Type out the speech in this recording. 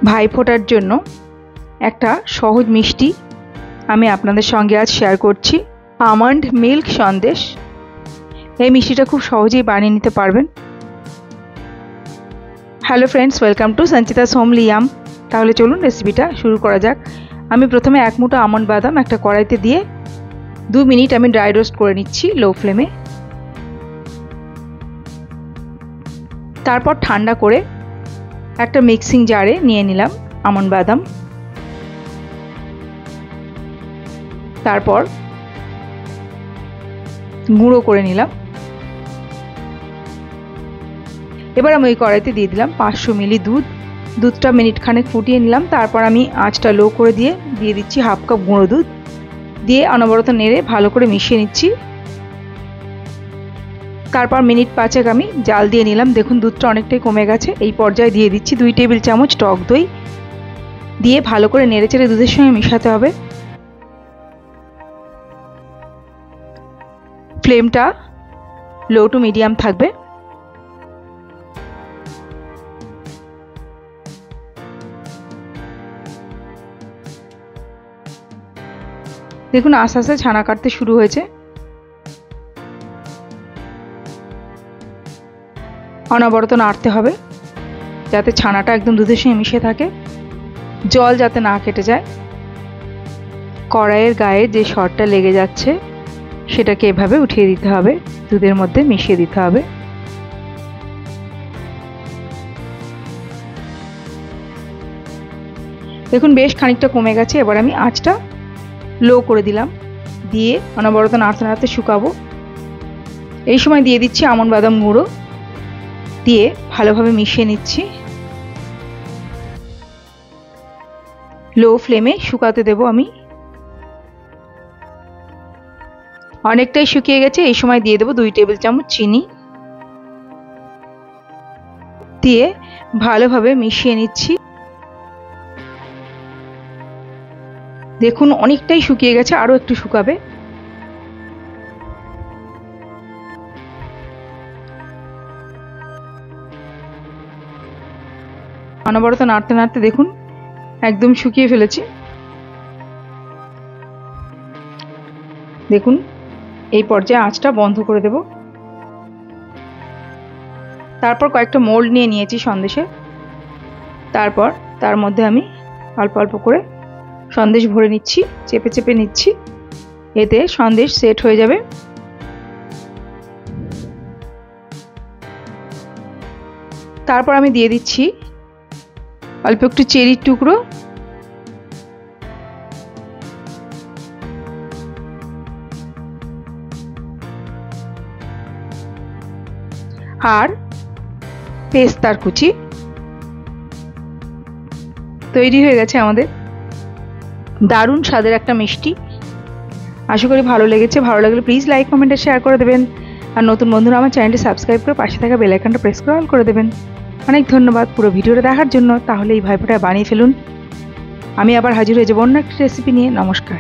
ভাইফোঁটার জন্য একটা সহজ মিষ্টি আমি আপনাদের সঙ্গে আজ শেয়ার করছি। আমন্ড মিল্ক সন্দেশ। এই মিষ্টিটা খুব সহজেই বানিয়ে নিতে পারবেন। Hello friends, welcome to Sanchita's homely yum. তাহলে চলুন রেসিপিটা শুরু করা যাক। আমি প্রথমে 1 মুঠো আমন্ড বাদাম একটা কড়াইতে দিয়ে 2 মিনিট আমি ড্রাই রোস্ট করে নিচ্ছি লো ফ্লেমে। তারপর ঠান্ডা করে একটা মিক্সিং জারে নিয়ে নিলাম আমন্ড বাদাম। তারপর গুঁড়ো করে নিলাম। এবার আমি ওই কড়াইতে দিয়ে দিলাম 500 মিলি দুধ। দুধটা মিনিট খানেক ফুটিয়ে নিলাম। তারপর আমি আঁচটা লো করে দিয়ে দিচ্ছি হাফ কাপ গুঁড়ো দুধ, দিয়ে অনবরত নেড়ে ভালো করে মিশিয়ে নিচ্ছি। তারপর মিনিট 5 আমি জাল দিয়ে নিলাম। দেখুন দুধটা অনেকটাই কমে গেছে। এই পর্যায়ে দিয়ে দিচ্ছি 2 টেবিল চামচ টক দই, দিয়ে ভালো করে নেড়েচেড়ে দুধের সঙ্গে মেশাতে হবে। ফ্লেমটা লো টু মিডিয়াম থাকবে। দেখুন আস্তে আস্তে ছানা কাটতে শুরু হয়েছে। অনবরত নাড়তে হবে যাতে ছানাটা একদম দুধের সঙ্গে মিশে থাকে, জল যাতে না কেটে যায়। কড়াইয়ের গায়ে যে সরটা লেগে যাচ্ছে সেটাকে এভাবে উঠিয়ে দিতে হবে, দুধের মধ্যে মিশিয়ে দিতে হবে। দেখুন বেশ খানিকটা কমে গেছে। এবার আমি আঁচটা লো করে দিলাম, দিয়ে অনবরত নাড়তে নাড়তে শুকাবো। এই সময় দিয়ে দিচ্ছি আমন্ড বাদাম গুঁড়ো, দিয়ে ভালোভাবে মিশিয়ে নিচ্ছি। লো ফ্লেমে শুকাতে দেব আমি। অনেকটাই শুকিয়ে গেছে। এই সময় দিয়ে দেবো 2 টেবিল চামচ চিনি, দিয়ে ভালোভাবে মিশিয়ে নিচ্ছি। দেখুন অনেকটাই শুকিয়ে গেছে, আরো একটু শুকাবে। অনবরত নাড়তে নাড়তে দেখুন একদম শুকিয়ে ফেলেছি। দেখুন এই পর্যায়ে আঁচটা বন্ধ করে দেব। তারপর কয়েকটা মোল্ড নিয়ে নিয়েছি সন্দেশে। তারপর তার মধ্যে আমি অল্প অল্প করে সন্দেশ ভরে নিচ্ছি, চেপে চেপে নিচ্ছি, এতে সন্দেশ সেট হয়ে যাবে। তারপর আমি দিয়ে দিচ্ছি অল্প একটু চেরির টুকরো, আর পেস্তার কুচি। তৈরি হয়ে গেছে আমাদের দারুণ স্বাদের একটা মিষ্টি। আশা করি ভালো লেগেছে। ভালো লাগলে প্লিজ লাইক কমেন্ট আর শেয়ার করে দেবেন। আর নতুন বন্ধুরা আমার চ্যানেলটি সাবস্ক্রাইব করে পাশে থাকা বেল আইকনটা প্রেস করে অল করে দেবেন। অনেক ধন্যবাদ পুরো ভিডিওটা দেখার জন্য। তাহলে এই ভাইফোঁটা বানিয়ে ফেলুন। আমি আবার হাজির হয়ে যাবো অন্য একটা রেসিপি নিয়ে। নমস্কার।